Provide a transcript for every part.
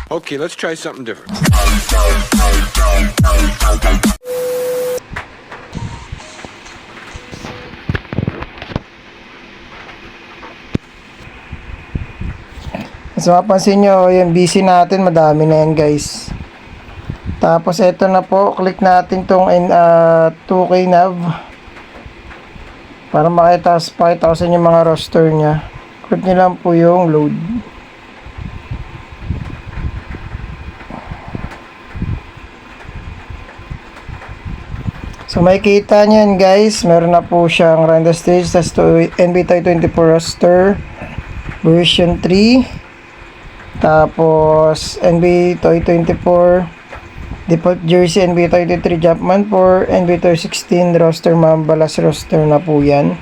Okay, let's try something different. So mapansin nyo, yung BC natin, madami na yan guys. Tapos ito na po, click natin tong 2K nav para pakita ko sa inyo mga roster nya. Click nyo lang po yung load. So makikita nyo yan guys, meron na po siyang random stage, tas NBA 24 roster version 3. Tapos NBA 24 default jersey, NBA 23 Jumpman 4, NBA 16 roster Mamba last roster na po yan.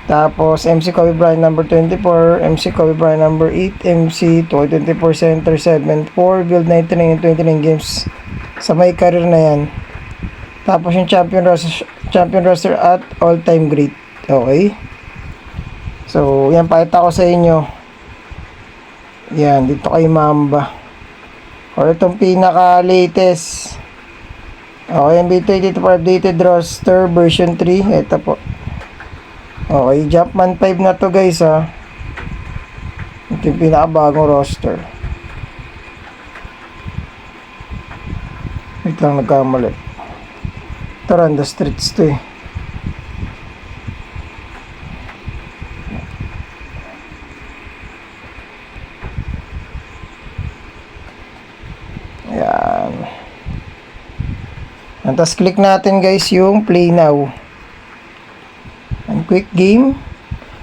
Tapos MC Kobe Bryant number 24, MC Kobe Bryant number 8, MC 24 center 7-4, build 99 and 29 games sa may career na yan. Tapos yung champion roster at all time great. Okay, so yan, pakita ko sa inyo. Yan, dito kay Mamba. Or itong pinaka latest. Okay, NBA 24 updated roster version 3. Ito po. Okay, Jumpman 5 na to guys ha. Ito yung pinaka bagong roster. Wait lang, nagkamali. Ito Randa Streets to eh. Ayan. Tapos click natin guys yung play now. And quick game.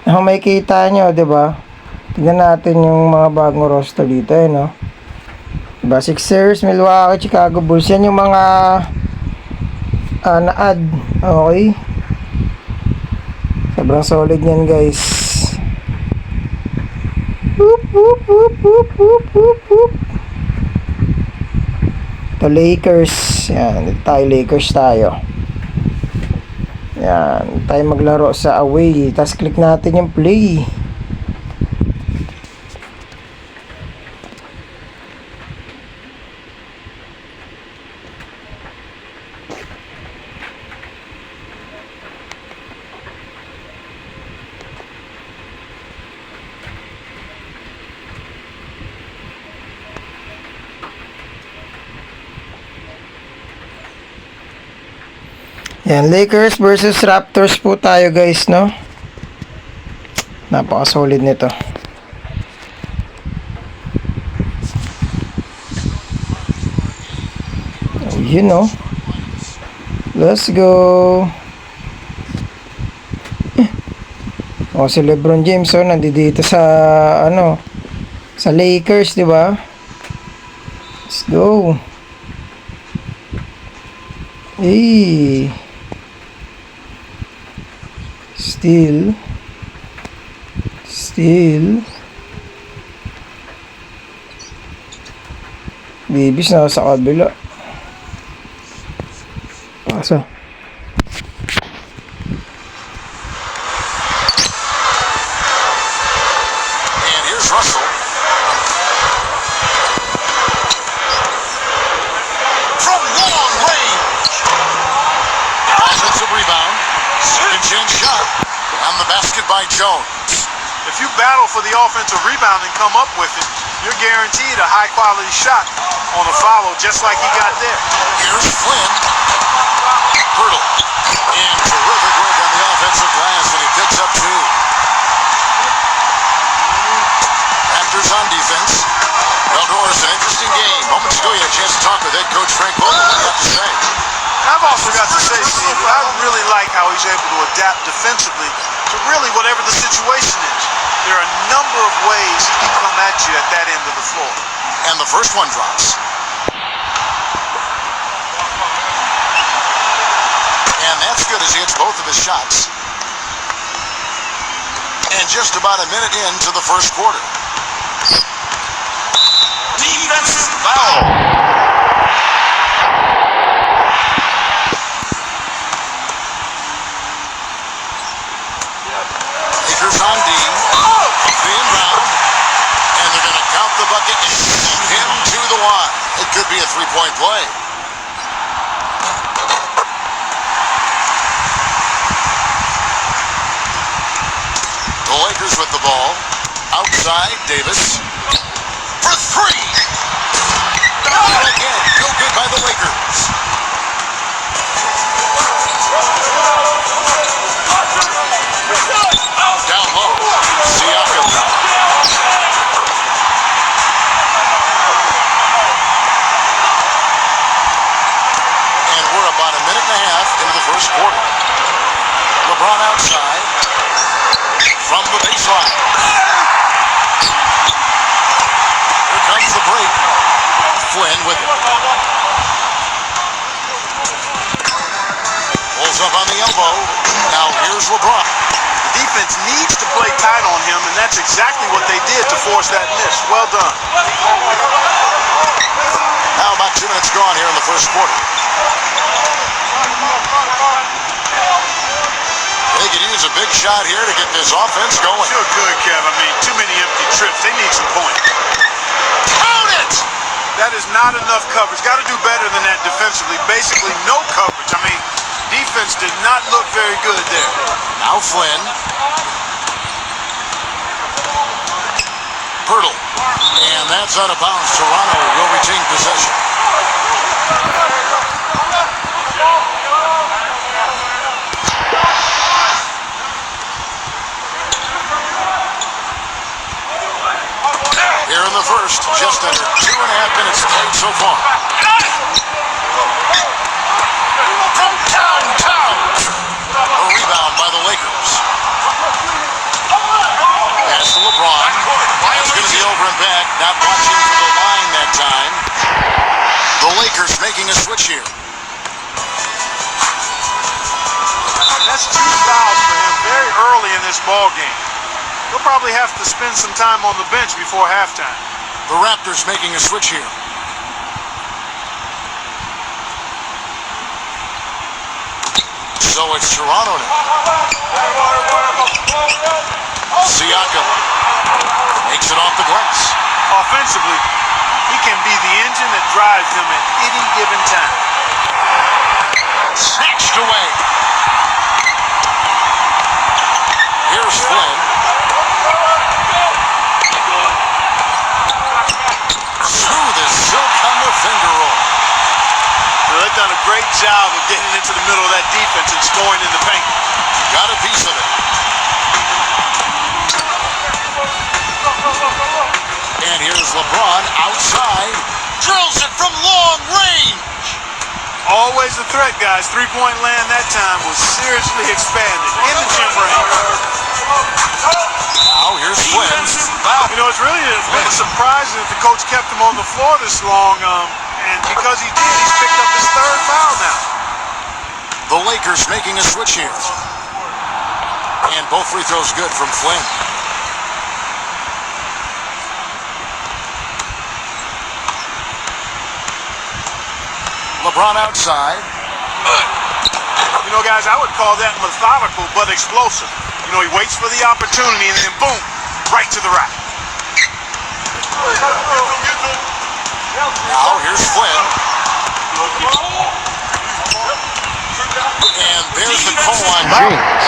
Ang makikita nyo, diba? Tignan natin yung mga bagong roster dito eh, no? Diba? Sixers, Milwaukee, Chicago Bulls. Yan yung mga na-add. Okay? Sobrang solid yan guys. Whoop, whoop, whoop, whoop, whoop, whoop, whoop. Ito Lakers. Yan, dito tayo Lakers tayo. Yan, tayo maglaro sa away. Tapos click natin yung play. Yan, Lakers versus Raptors po tayo guys, no? Napaka-solid nito. Oh, yun, no? Let's go! Oh, si LeBron James, oh, nandito sa, sa Lakers, di ba? Let's go! Hey! Still Babies na sa kabila. Asa? And here's Russell. From long range. Offensive rebound. Second chance shot. On the basket by Jones. If you battle for the offensive rebound and come up with it, you're guaranteed a high-quality shot on a follow, just like he got there. Here's Flynn. Hurdle. And terrific work on the offensive glass, and he picks up two. Raptors on defense. Well, Doris, an interesting game. Moments ago, you had a chance to talk with head coach Frank Vogel. What do you have to say? I've also got to say, Steve, I really like how he's able to adapt defensively to really whatever the situation is. There are a number of ways he can come at you at that end of the floor. And the first one drops. And that's good as he hits both of his shots. And just about a minute into the first quarter. Defensive foul. Lakers on D. The inbound. And they're going to count the bucket and him could be a three-point play. The Lakers with the ball. Outside, Davis. For three! Again, no good by the Lakers. Down low, Siakam. And we're about a minute and a half into the first quarter. LeBron outside from the baseline. Here comes the break. Flynn with it. Pulls up on the elbow. Now here's LeBron. The defense needs to play tight on him, and that's exactly what they did to force that miss. Well done. Now about 2 minutes gone here in the first quarter. They could use a big shot here to get this offense going. Sure could, Kev. I mean, too many empty trips. They need some points. Count it! That is not enough coverage. Got to do better than that defensively. Basically, no coverage. I mean, defense did not look very good there. Now Flynn. Pirtle. And that's out of bounds. Toronto will retain possession. Here in the first, just under 2.5 minutes played so far. From downtown. A rebound by the Lakers. Pass to LeBron. It's going to be over and back. Not watching for the line that time. The Lakers making a switch here. That's 2 fouls for him very early in this ball game. He'll probably have to spend some time on the bench before halftime. The Raptors making a switch here. So it's Toronto now. Siakam makes it off the glass. Offensively, he can be the engine that drives them at any given time. Snatched away. Here's Flynn. Smooth as silk on the finger roll. Well, they've done a great job of getting into the middle of that defense and scoring in the paint. Got a piece of it. And here's LeBron outside. Drills it from long range. Always a threat, guys. Three-point land that time was seriously expanded in the gym range. Now here's Flynn. You know, it's really been surprising that the coach kept him on the floor this long, and because he did, he's picked up his 3rd foul now. The Lakers making a switch here. And both free throws good from Flynn. LeBron outside. You know, guys, I would call that methodical but explosive. You know, he waits for the opportunity and then boom, right to the rack. Now here's Flynn. And there's the call on James.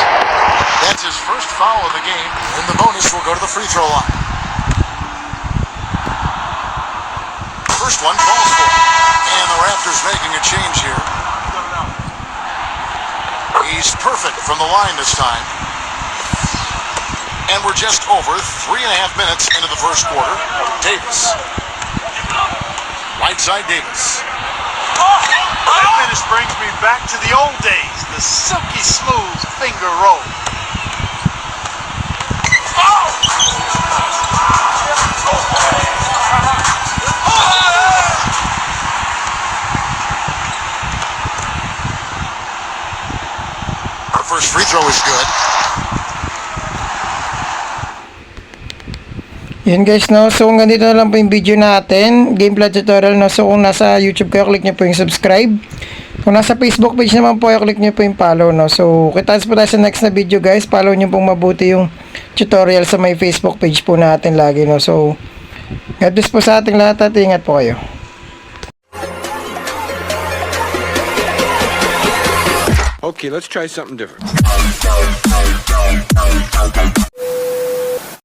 That's his first foul of the game. And the bonus will go to the free throw line. First one falls for. And the Raptors making a change here. He's perfect from the line this time. And we're just over 3.5 minutes into the first quarter. Davis. Right side Davis. That finish brings me back to the old days, the silky smooth finger roll. The first free throw is good. Yun guys, no? So kung ganito na lang po yung video natin, gameplay tutorial, no? So kung nasa YouTube kayo, click nyo po yung subscribe. Kung nasa Facebook page naman po kayo, click nyo po yung follow, no? So kita po tayo sa next na video guys. Follow nyo pong mabuti yung tutorial sa may Facebook page po natin lagi, no? So God bless po sa ating lahat at ingat po kayo. Okay, let's try something different.